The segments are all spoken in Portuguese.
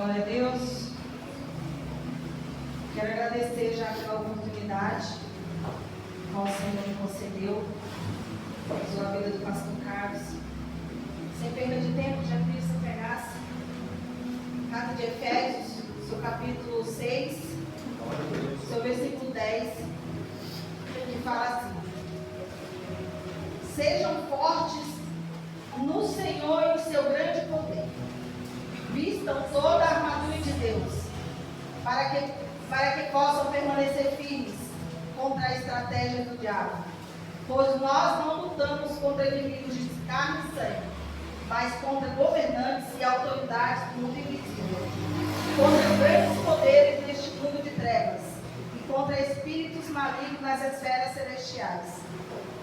Glória a Deus. Quero agradecer já pela oportunidade que o Senhor me concedeu. Usou a vida do pastor Carlos. Sem perda de tempo, já queria que você pegasse Carta de Efésios, seu capítulo 6, seu versículo 10, que fala assim: sejam fortes no Senhor e no seu grande poder. Vistam toda a armadura de Deus, para que possam permanecer firmes contra a estratégia do diabo. Pois nós não lutamos contra inimigos de carne e sangue, mas contra governantes e autoridades do mundo invisível, contra grandes poderes neste mundo de trevas e contra espíritos malignos nas esferas celestiais.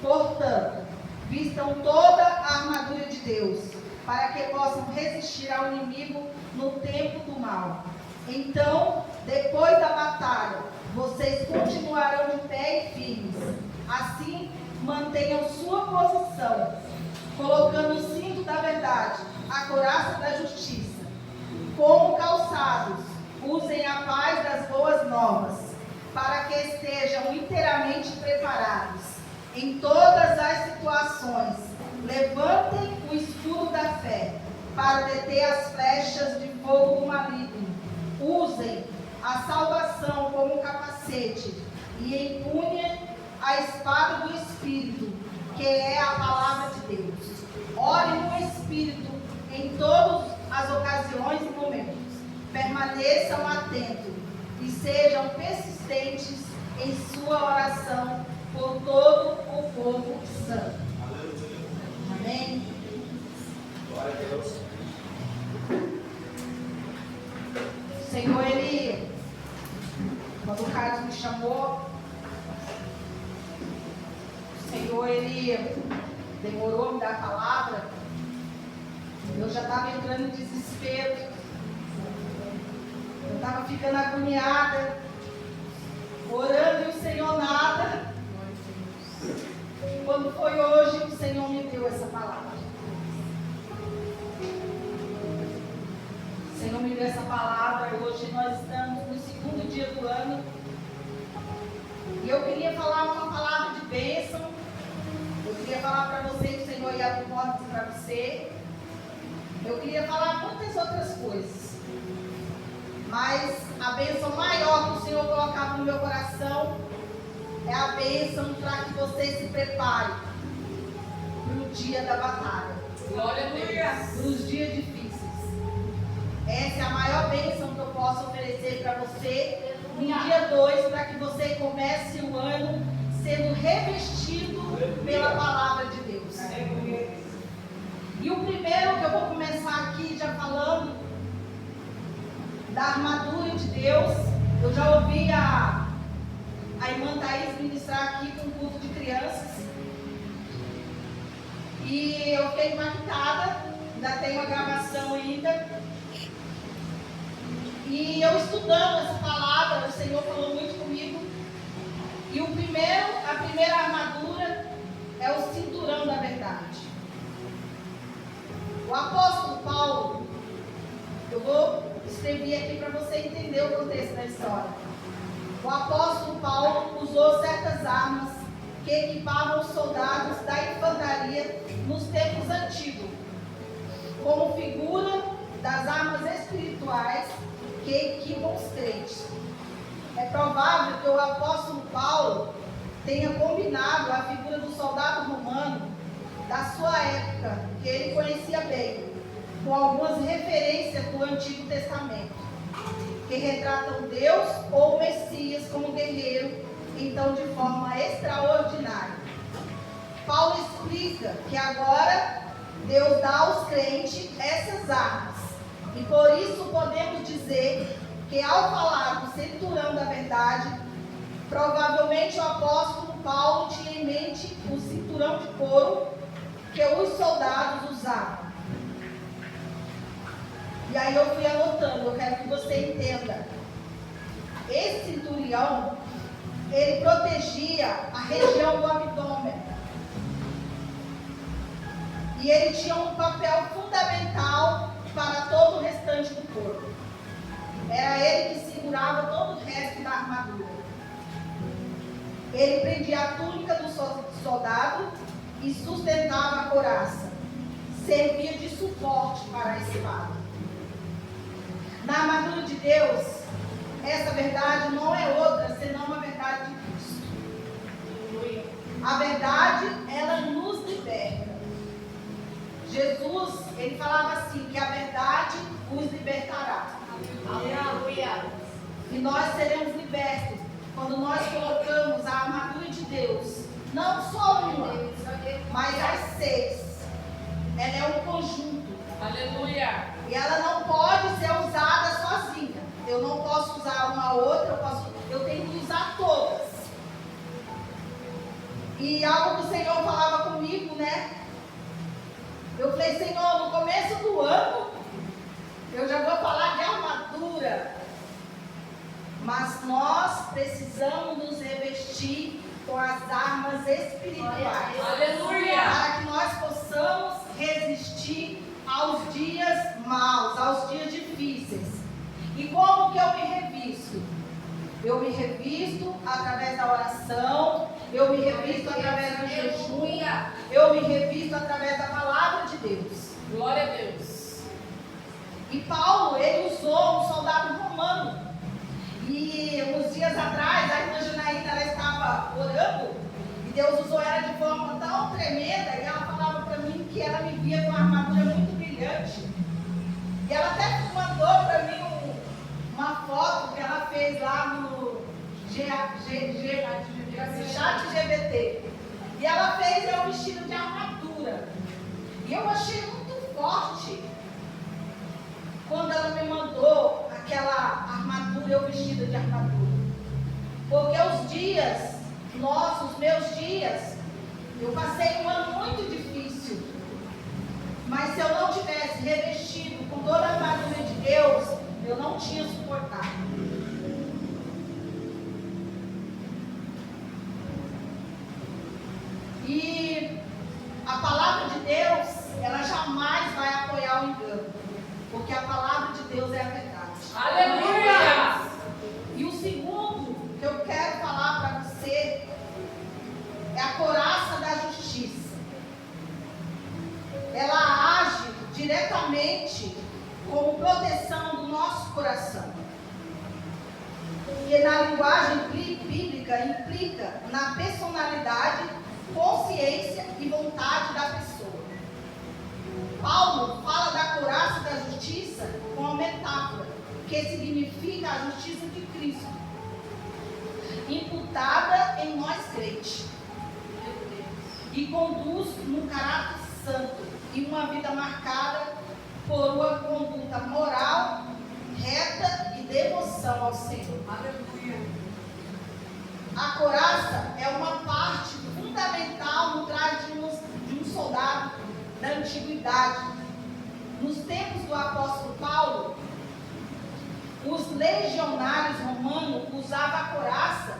Portanto, vistam toda a armadura de Deus, para que possam resistir ao inimigo no tempo do mal. Então, depois da batalha, vocês continuarão de pé e firmes. Assim, mantenham sua posição, colocando o cinto da verdade, a couraça da justiça. Como calçados, usem a paz das boas novas, para que estejam inteiramente preparados em todas as situações. Levantem o escudo da fé, para deter as flechas de fogo do maligno. Usem a salvação como capacete e empunhem a espada do Espírito, que é a palavra de Deus. Orem no Espírito em todas as ocasiões e momentos. Permaneçam atentos e sejam persistentes em sua oração por todo o povo santo. Amém. Glória a Deus. O Senhor, Ele, quando o Carlos me chamou, o Senhor, Ele demorou a me dar a palavra. Eu já estava entrando em desespero. Eu estava ficando agoniada, orando e o Senhor nada. Quando foi hoje, o Senhor me deu essa palavra. O Senhor me deu essa palavra. Hoje nós estamos no segundo dia do ano. E eu queria falar uma palavra de bênção. Eu queria falar para você que o Senhor ia abrir portas para você. Eu queria falar muitas outras coisas. Mas a bênção maior que o Senhor colocava no meu coração é a bênção para que você se prepare para o dia da batalha. Glória a Deus. Para os dias difíceis. Essa é a maior bênção que eu posso oferecer para você no dia 2, para que você comece o ano sendo revestido pela palavra de Deus. E o primeiro que eu vou começar aqui já falando da armadura de Deus. Eu já ouvi a irmã Thaís ministrar aqui com um culto de crianças. E eu fiquei impactada. Ainda tem uma gravação ainda. E eu estudando essa palavra, o Senhor falou muito comigo. E a primeira armadura é o cinturão da verdade. O apóstolo Paulo, eu vou escrever aqui para você entender o contexto da história. O apóstolo Paulo usou certas armas que equipavam os soldados da infantaria nos tempos antigos, como figura das armas espirituais que equipam os crentes. É provável que o apóstolo Paulo tenha combinado a figura do soldado romano da sua época, que ele conhecia bem, com algumas referências do Antigo Testamento, que retratam Deus ou o Messias como guerreiro, então de forma extraordinária. Paulo explica que agora Deus dá aos crentes essas armas, e por isso podemos dizer que ao falar do cinturão da verdade, provavelmente o apóstolo Paulo tinha em mente o cinturão de couro que os soldados usavam. E aí eu fui anotando, eu quero que você entenda. Esse cinturão, ele protegia a região do abdômen. E ele tinha um papel fundamental para todo o restante do corpo. vestia a túnica do soldado e sustentava a couraça. Servia de suporte para a espada. Na armadura de Deus, essa verdade não é outra senão uma verdade de Cristo. A verdade, ela nos liberta. Jesus, ele falava assim, que a verdade os libertará. Aleluia. E nós seremos libertos quando nós colocamos a armadura de Deus, não só uma, mas as 6. Ela é um conjunto. Aleluia. E ela não pode ser usada sozinha. Eu não posso usar uma outra, eu tenho que usar todas. E algo que o Senhor falava comigo, né? Eu falei, Senhor, no começo do ano, eu já vou falar de armadura. Mas nós precisamos nos revestir com as armas espirituais. Aleluia. Para que nós possamos resistir aos dias maus, aos dias difíceis. E como que eu me revisto? Eu me revisto através da oração, eu me revisto através do jejum, eu me revisto através da palavra de Deus. Glória a Deus. E Paulo, ele usou um soldado romano. E uns dias atrás, a irmã Janaína, ela estava orando, e Deus usou ela de forma tão tremenda, e ela falava para mim que ela me via com uma armadura muito brilhante. E ela até mandou para mim uma foto que ela fez lá no chat GBT. E ela fez um vestido de armadura. E eu achei muito forte quando ela me mandou aquela armadura, eu vestida de armadura. Porque os dias, os meus dias, eu passei um ano muito difícil. Mas se eu não tivesse revestido com toda a armadura de Deus, eu não tinha suportado. E a palavra de Deus, ela jamais vai apoiar o engano. Porque a palavra de Deus é a verdade. Aleluia! E o segundo que eu quero falar para você é a couraça da justiça. Ela age diretamente como proteção do nosso coração. E na linguagem bíblica implica na personalidade, consciência e vontade da pessoa. Paulo fala da couraça da justiça com uma metáfora, que significa a justiça de Cristo, imputada em nós crentes, e conduz num caráter santo e uma vida marcada por uma conduta moral, reta e devoção ao Senhor. Aleluia. A couraça é uma parte fundamental no traje de um soldado da antiguidade. Nos tempos do apóstolo Paulo, os legionários romanos usavam a couraça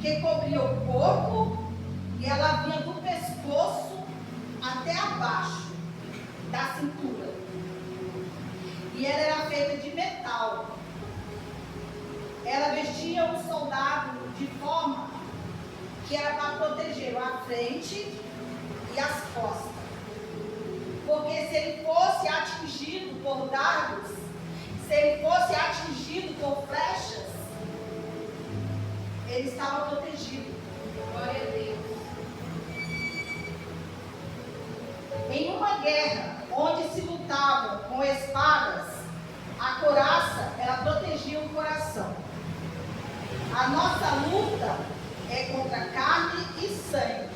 que cobria o corpo e ela vinha do pescoço até abaixo da cintura. E ela era feita de metal. Ela vestia um soldado de forma que era para proteger a frente e as costas. Porque se ele fosse atingido por dardos, se ele fosse atingido por flechas, ele estava protegido. Glória a Deus. Em uma guerra onde se lutavam com espadas, a couraça, ela protegia o coração. A nossa luta é contra carne e sangue.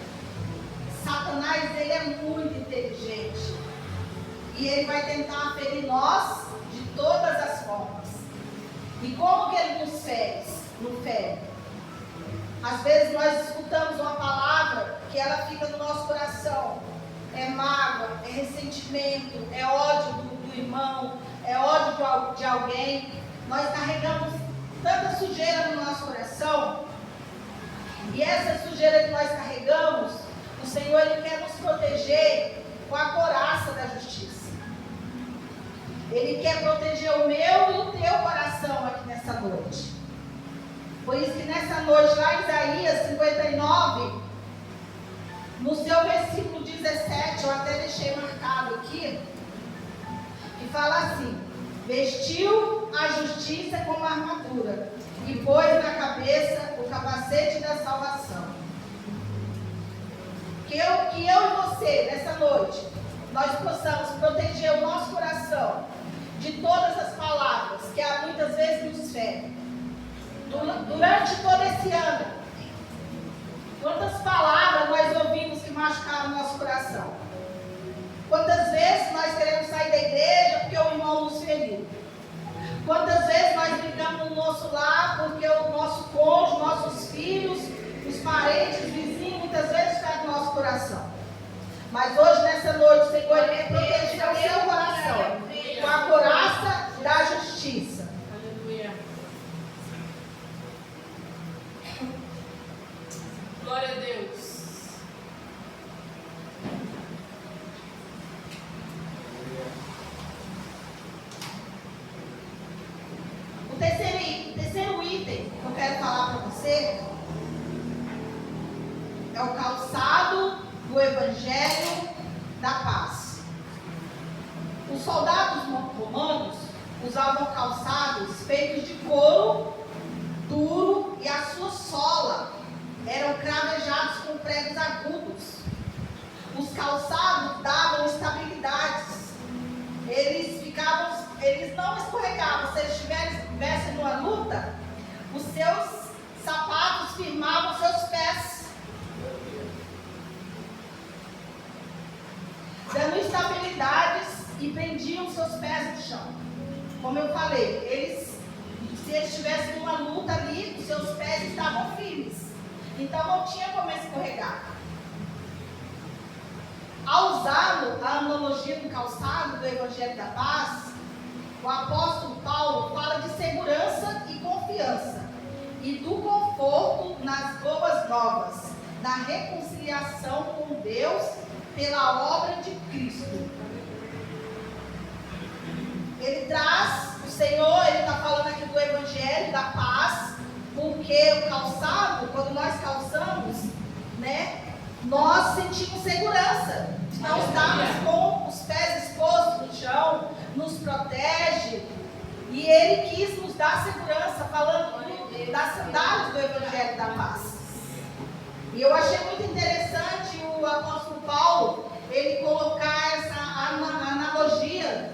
Satanás, ele é muito inteligente. E ele vai tentar ferir nós de todas as formas. E como que ele nos fere? Às vezes nós escutamos uma palavra que ela fica no nosso coração. É mágoa, é ressentimento, é ódio do irmão, é ódio de alguém. Nós carregamos tanta sujeira no nosso coração. E essa sujeira que nós carregamos, o Senhor, ele quer nos proteger com a couraça da justiça. Ele quer proteger o meu e o teu coração aqui nessa noite. Por isso que nessa noite, lá em Isaías 59, no seu versículo 17, eu até deixei marcado aqui, que fala assim: vestiu a justiça como armadura e pôs na cabeça o capacete da salvação. Que eu e você, nessa noite, nós possamos proteger o nosso coração de todas as palavras que há muitas vezes nos ferem. Durante todo esse ano, quantas palavras nós ouvimos que machucaram o nosso coração? Quantas vezes nós queremos sair da igreja porque o irmão nos feriu? Quantas vezes nós brigamos no nosso lar porque o nosso cônjuge, nossos filhos, os parentes, vizinhos, muitas vezes ferem o nosso coração? Mas hoje, nessa noite, o Senhor quer proteger o seu coração com a couraça da justiça. Aleluia. Glória a Deus. O terceiro item que eu quero falar para você é o calçado do Evangelho da Paz. Os soldados romanos usavam calçados feitos de couro duro e a sua sola eram cravejados com pregos agudos. Os calçados davam estabilidades. Eles não escorregavam. Se eles estivessem numa luta, os seus sapatos firmavam seus pés, dando estabilidades e prendiam seus pés no chão. Como eu falei, se eles estivessem numa luta ali, os seus pés estavam firmes. Então não tinha como escorregar. Ao usar a analogia do calçado do Evangelho da Paz, o apóstolo Paulo fala de segurança e confiança e do conforto nas boas novas, da reconciliação com Deus pela obra de Cristo. Ele traz, o Senhor, ele está falando aqui do Evangelho da Paz, porque o calçado, quando nós calçamos, nós sentimos segurança. Não estamos com os pés expostos no chão, nos protege. E ele quis nos dar segurança, falando das sandálias do Evangelho da Paz. E eu achei muito interessante o apóstolo Paulo, ele colocar essa analogia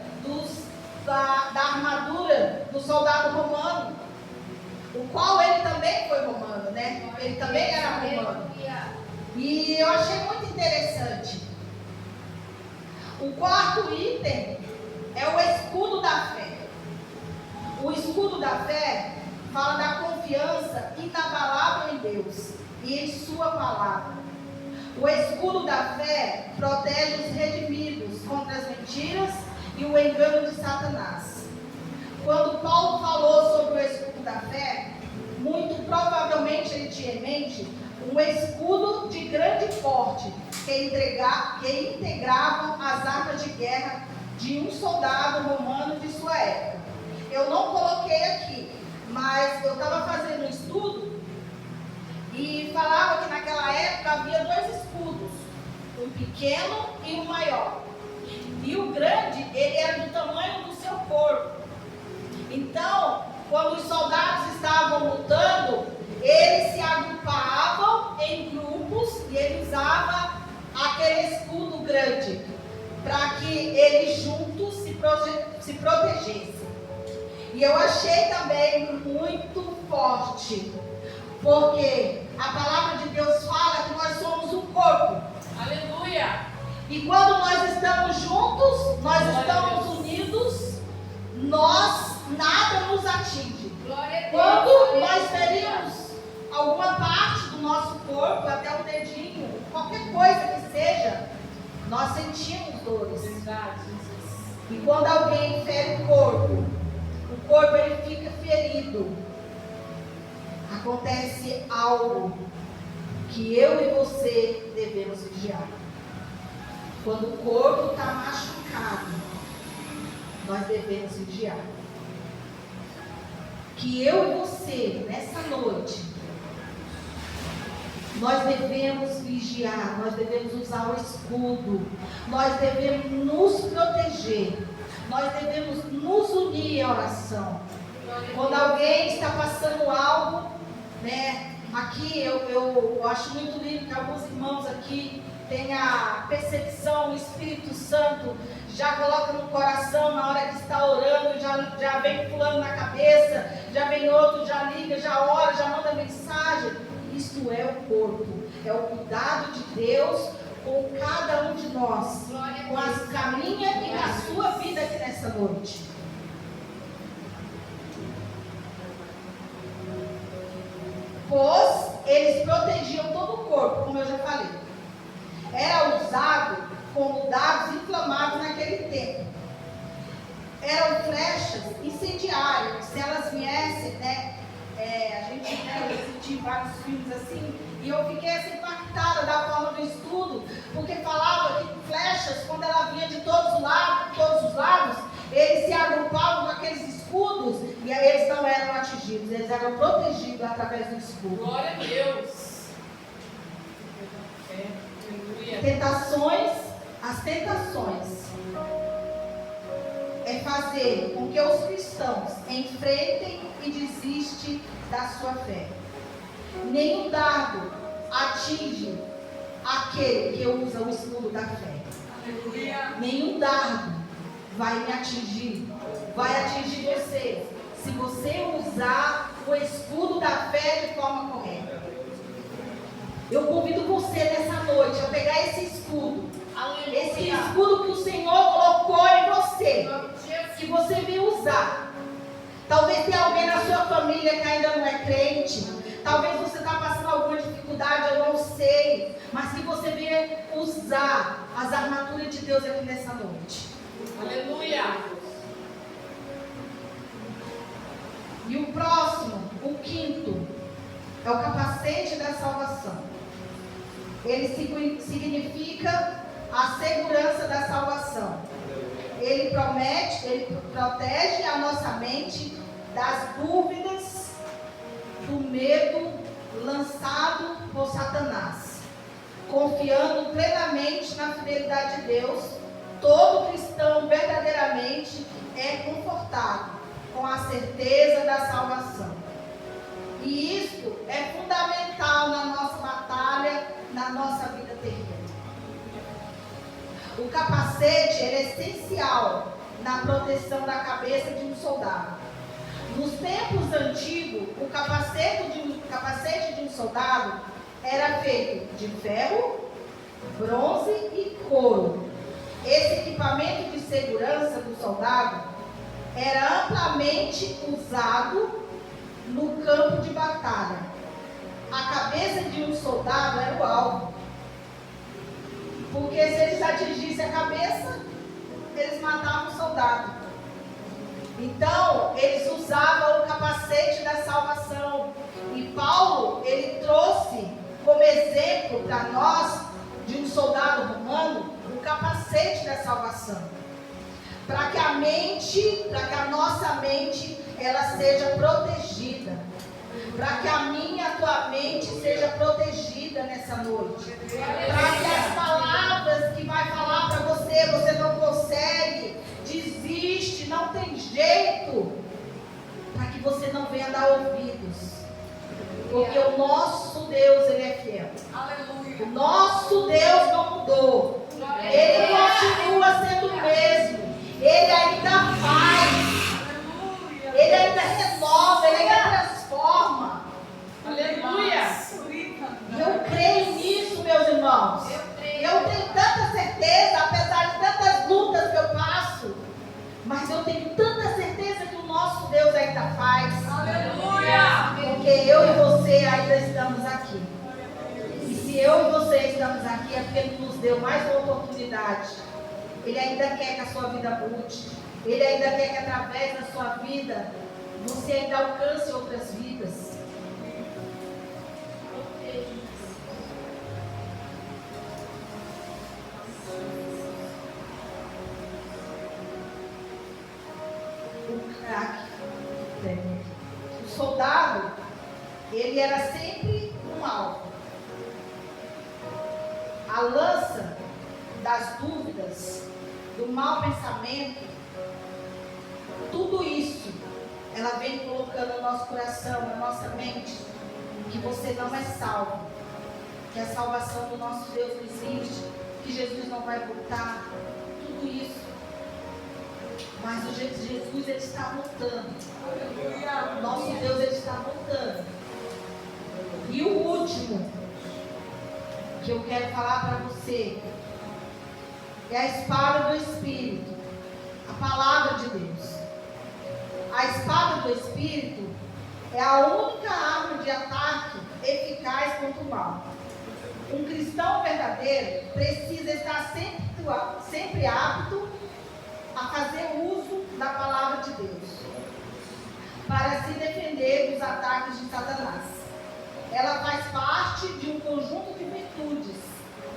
da armadura do soldado romano, o qual ele também foi romano, né? Ele também era romano. E eu achei muito interessante. O quarto item é o escudo da fé. O escudo da fé fala da confiança inabalável em Deus e em sua palavra. O escudo da fé protege os redimidos contra as mentiras e o engano de Satanás. Quando Paulo falou sobre o escudo da fé, muito provavelmente ele tinha em mente um escudo de grande porte que integrava as armas de guerra de um soldado romano de sua época. Eu não coloquei aqui, mas eu estava fazendo um estudo e falava que naquela época havia dois escudos, um pequeno e um maior. E o grande, ele era do tamanho do seu corpo. Então, quando os soldados estavam lutando, eles se agrupavam em grupos e ele usava aquele escudo grande para que eles juntos se protegessem. E eu achei também muito forte, porque a palavra de Deus fala que nós somos um corpo. Aleluia! E quando nós estamos juntos, nós estamos unidos, nada nos atinge. Quando nós ferimos alguma parte do nosso corpo, até um dedinho, qualquer coisa que seja, nós sentimos dores. E quando alguém fere o corpo ele fica ferido. Acontece algo que eu e você devemos vigiar. Quando o corpo está machucado, nós devemos vigiar. que eu e você, nessa noite, nós devemos vigiar, nós devemos usar o escudo, nós devemos nos proteger, nós devemos nos unir à oração. Quando alguém está passando algo, né? Aqui eu acho muito lindo que alguns irmãos aqui têm a percepção, o Espírito Santo já coloca no coração na hora que está orando, já vem pulando na cabeça, já vem outro, já liga, já ora, já manda mensagem. Isso é o corpo, é o cuidado de Deus com cada um de nós, com a minha e com a sua vida aqui nessa noite. Pois eles protegiam todo o corpo, como eu já falei. Era usado como dardos inflamados naquele tempo. Eram flechas incendiárias. Se elas viessem, né? A gente assistiu vários filmes assim, e eu fiquei assim impactada da forma do estudo, porque falava que flechas, quando ela vinha de todos os lados, eles se agrupavam com aqueles escudos, e aí eles não eram atingidos, eles eram protegidos através do escudo. Glória a Deus. As tentações é fazer com que os cristãos enfrentem e desistem da sua fé. Nenhum dardo atinge aquele que usa o escudo da fé. Aleluia. Nenhum dardo vai me atingir, vai atingir você, se você usar o escudo da fé de forma correta. Eu convido você nessa noite a pegar esse escudo. Esse escudo que o Senhor colocou em você, que você veio usar. Talvez tenha alguém na sua família que ainda não é crente. Talvez você está passando alguma dificuldade, eu não sei. Mas que você venha usar as armaduras de Deus aqui nessa noite. Aleluia. E o próximo, o quinto, é o capacete da salvação. Ele significa a segurança da salvação. Ele protege a nossa mente das dúvidas, do medo lançado por Satanás. Confiando plenamente na fidelidade de Deus, todo cristão verdadeiramente é confortado com a certeza da salvação. E isso é fundamental na nossa batalha, na nossa vida terrena. O capacete é essencial na proteção da cabeça de um soldado. Nos tempos antigos, o capacete de um soldado era feito de ferro, bronze e couro. Esse equipamento de segurança do soldado era amplamente usado no campo de batalha. A cabeça de um soldado era o alvo. Porque se eles atingissem a cabeça, eles matavam o soldado. Então, eles usavam o capacete da salvação. E Paulo, ele trouxe como exemplo para nós, de um soldado romano, o capacete da salvação. Para que a nossa mente, ela seja protegida. Para que a minha e a tua mente seja protegida nessa noite. Para que as palavras que vai falar para você, você não consegue, desiste, não tem jeito. Para que você não venha dar ouvidos. Porque o nosso Deus, Ele é fiel. Aleluia. O nosso Deus não mudou. Ele continua sendo o mesmo. Ele ainda faz. Ele ainda renova, Ele ainda transforma. Aleluia. E eu creio nisso, meus irmãos. Eu tenho tanta certeza, apesar de tantas lutas que eu passo, mas eu tenho tanta certeza que o nosso Deus ainda faz. Aleluia. Porque eu e você ainda estamos aqui. E se eu e você estamos aqui, é porque Ele nos deu mais uma oportunidade. Ele ainda quer que a sua vida mude. Ele ainda quer que através da sua vida você ainda alcance outras vidas. O craque. soldado, ele era sempre um alvo. A lança das dúvidas, do mau pensamento, tudo isso, ela vem colocando no nosso coração, na nossa mente, que você não é salvo, que a salvação do nosso Deus não existe, que Jesus não vai voltar, tudo isso. Mas o Jesus, ele está voltando. Nosso Deus, ele está voltando. E o último que eu quero falar para você é a espada do Espírito, a palavra de Deus. A espada do Espírito é a única arma de ataque eficaz contra o mal. Um cristão verdadeiro precisa estar sempre apto a fazer uso da palavra de Deus para se defender dos ataques de Satanás. Ela faz parte de um conjunto de virtudes,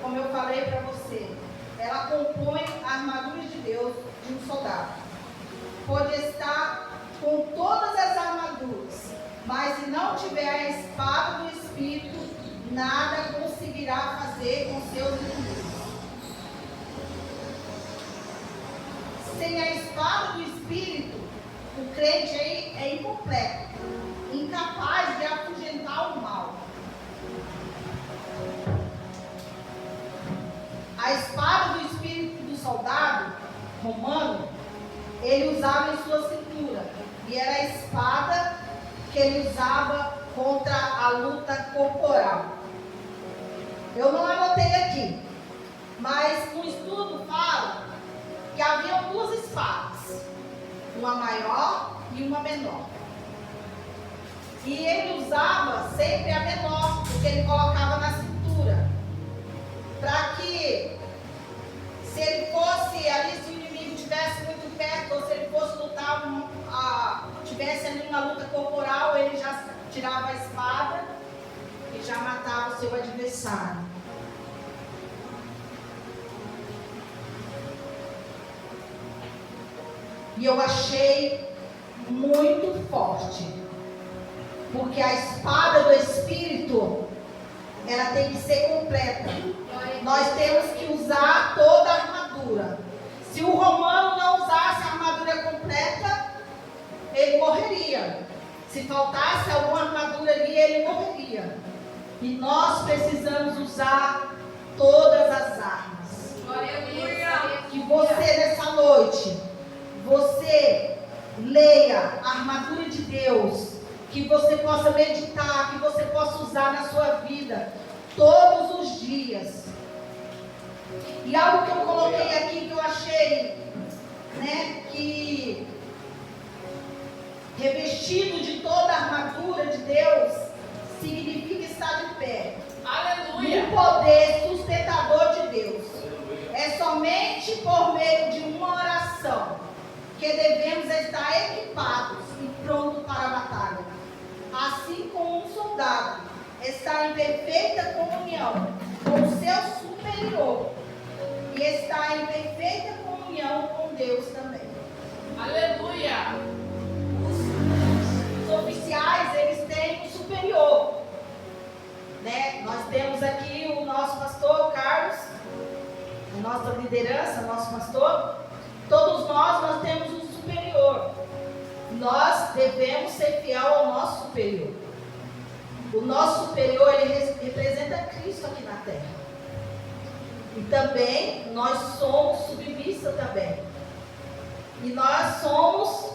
como eu falei para você. Ela compõe a armadura de Deus de um soldado. Pode estar com todas as armaduras, mas se não tiver a espada do Espírito, nada conseguirá fazer com seus inimigos. Sem a espada do Espírito, o crente é incompleto, incapaz de afugentar o mal. A espada do Espírito do soldado romano, ele usava em sua cintura, e era a espada que ele usava contra a luta corporal. Eu não anotei aqui, mas um estudo fala que havia duas espadas, uma maior e uma menor. E ele usava sempre a menor, porque ele colocava na cintura, para que, se ele fosse ali, se o inimigo estivesse muito perto, ou se ele fosse lutar, tivesse ali uma luta corporal, ele já tirava a espada e já matava o seu adversário. E eu achei muito forte, porque a espada do Espírito, ela tem que ser completa. Nós temos que usar toda a armadura. Se o romano não usasse a armadura completa, ele morreria. Se faltasse alguma armadura ali, ele morreria. E nós precisamos usar todas as armas. Que você, nessa noite, você leia a armadura de Deus, que você possa meditar, que você possa usar na sua vida todos os dias. E algo que eu coloquei aqui que eu achei, que revestido de toda a armadura de Deus significa estar de pé. Aleluia. No poder sustentador de Deus. É somente por meio de uma oração que devemos estar equipados e prontos para a batalha. Assim como um soldado está em perfeita comunhão com o seu superior e está em perfeita comunhão com Deus também. Aleluia. Os oficiais, eles têm um superior, Nós temos aqui o nosso pastor Carlos, a nossa liderança, nosso pastor. Todos nós temos um superior. Nós devemos ser fiel ao nosso superior. O nosso superior, ele representa Cristo aqui na terra. E também nós somos submissa também. E nós somos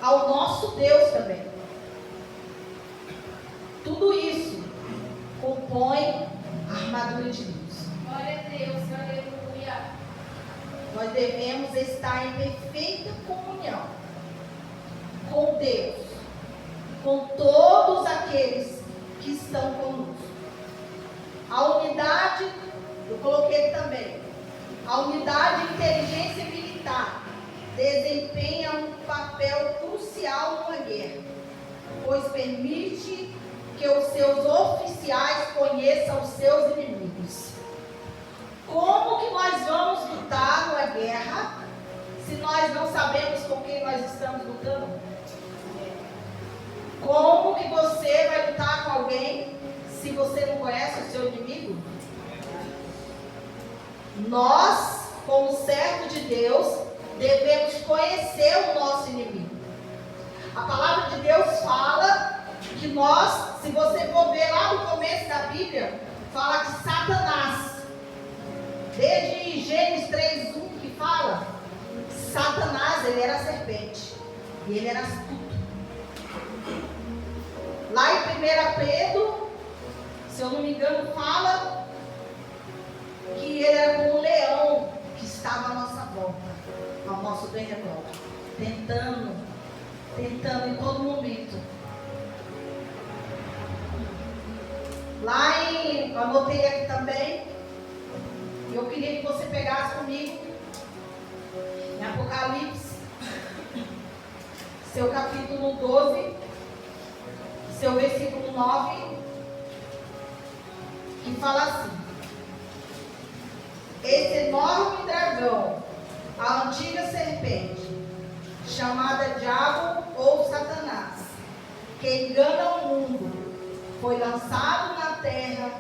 ao nosso Deus também. Tudo isso compõe a armadura de Deus. Glória a Deus, aleluia. Nós devemos estar em perfeita comunhão com Deus, com todos aqueles que estão conosco. A unidade, eu coloquei também, a unidade de inteligência militar desempenha um papel crucial numa guerra, pois permite que os seus oficiais conheçam os seus inimigos. Como que nós vamos lutar numa guerra se nós não sabemos com quem nós estamos lutando? alguém se você não conhece o seu inimigo? Nós, como servo de Deus, devemos conhecer o nosso inimigo. A palavra de Deus fala que nós, se você for ver lá no começo da Bíblia, fala que Satanás, desde Gênesis 3:1 que fala, Satanás, ele era serpente e ele era astuto. Lá em 1 Pedro, se eu não me engano, fala que ele era como um leão que estava à nossa volta, ao nosso derredor, tentando em todo momento. Eu anotei aqui também, e eu queria que você pegasse comigo em Apocalipse, seu capítulo 12, seu versículo 9, que fala assim: esse enorme dragão, a antiga serpente, chamada Diabo ou Satanás, que engana o mundo, foi lançado na terra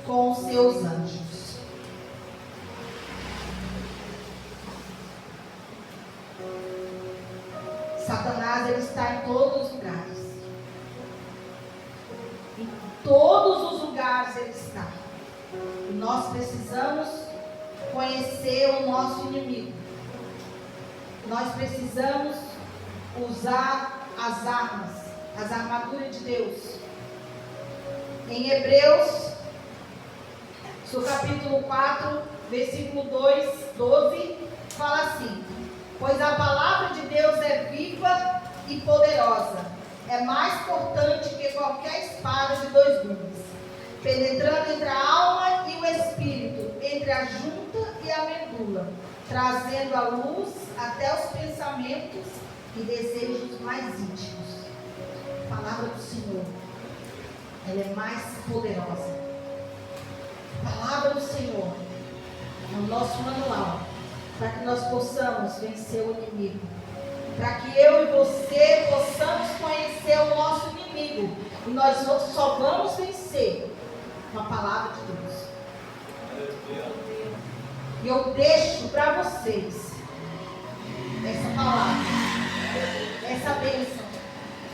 com os seus anjos. Satanás, ele está em todos os lugares. Em todos os lugares ele está. E nós precisamos conhecer o nosso inimigo. Nós precisamos usar as armas, as armaduras de Deus. Em Hebreus, seu capítulo 4, versículo 12, fala assim: pois a palavra de Deus é viva e poderosa, é mais cortante que qualquer espada de 2 gumes, penetrando entre a alma e o espírito, entre a junta e a medula, trazendo à luz até os pensamentos e desejos mais íntimos. A palavra do Senhor, ela é mais poderosa. A palavra do Senhor é o nosso manual para que nós possamos vencer o inimigo, para que eu e você possamos conhecer o nosso inimigo, e nós só vamos vencer com a palavra de Deus. E eu deixo para vocês essa palavra, essa bênção,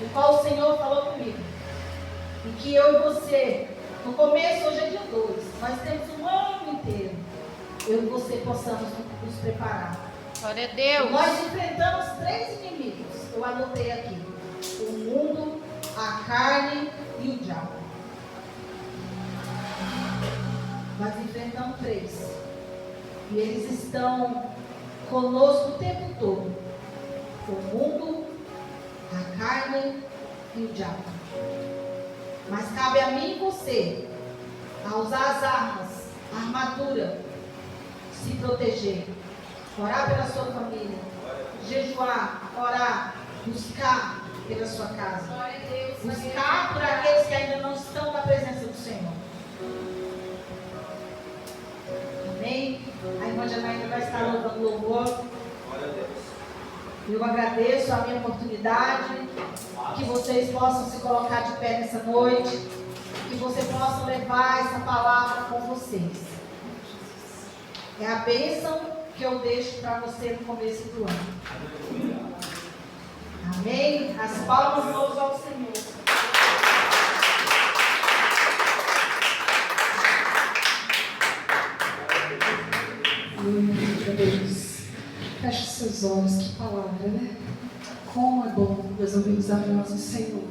o qual o Senhor falou comigo, e que eu e você, no começo, hoje é dia 2, nós temos um ano inteiro, eu e você possamos nos preparar. Glória a Deus. Nós enfrentamos 3 inimigos, eu anotei aqui: o mundo, a carne e o diabo. Nós enfrentamos 3, e eles estão conosco o tempo todo: o mundo, a carne e o diabo. Mas cabe a mim e você a usar as armas, a armadura, se proteger, orar pela sua família, jejuar, orar, buscar pela sua casa, buscar por aqueles que ainda não estão na presença do Senhor. Amém? A irmã Janaína vai estar louvando louvor. Eu agradeço a minha oportunidade, que vocês possam se colocar de pé nessa noite, que vocês possam levar essa palavra com vocês. É a bênção que eu deixo para você no começo do ano. Amém? As palmas mãos ao Senhor. Glória a Deus. Feche seus olhos, que palavra, né? Como é bom nós ouvirmos a voz do Senhor.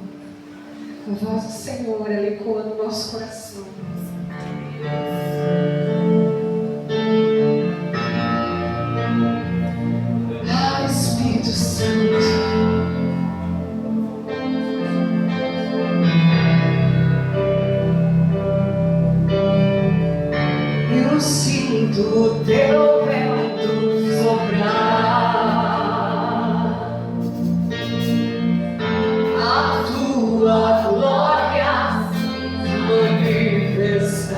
A voz do Senhor, ela ecoa no nosso coração. Ah, Espírito Santo. Eu sinto o teu vento soprar, a tua glória se manifestar.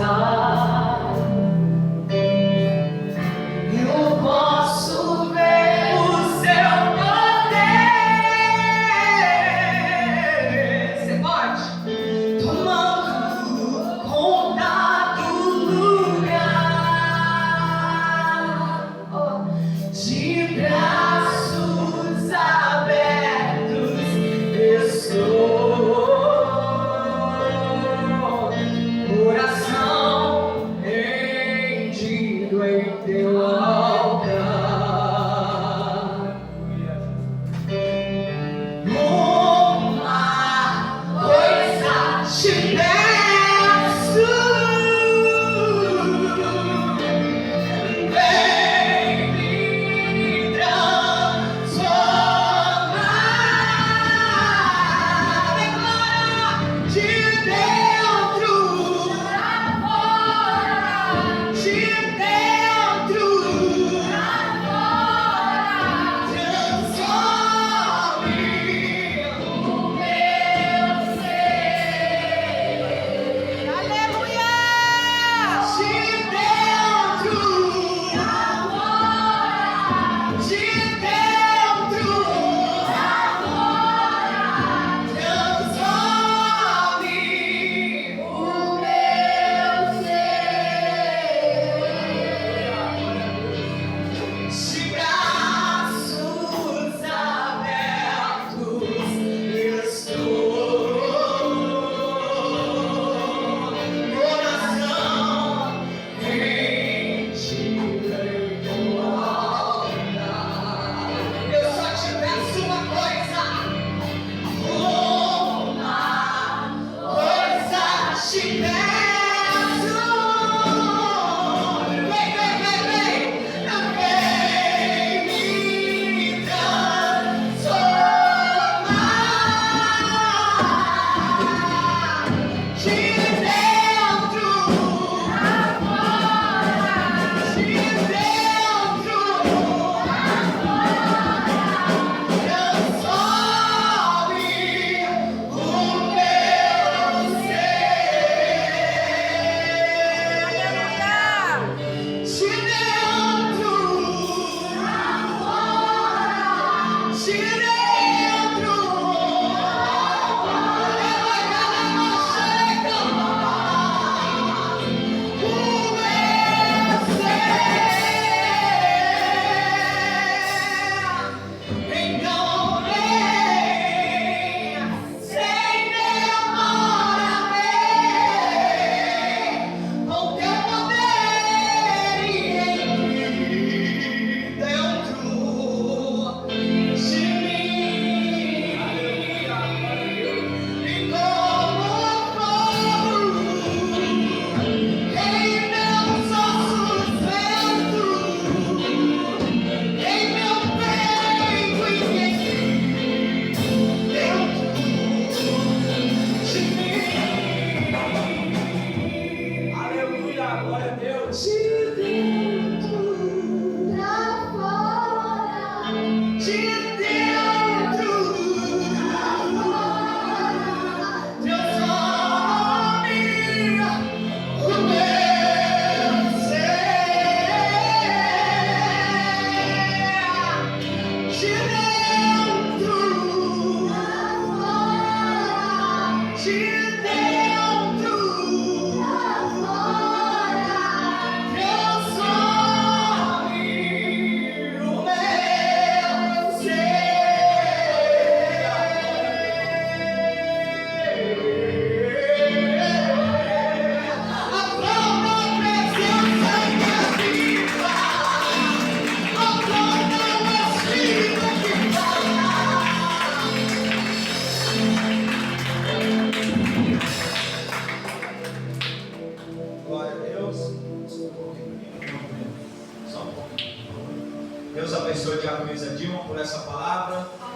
Deus abençoe a Diaconisa Dilma por essa palavra.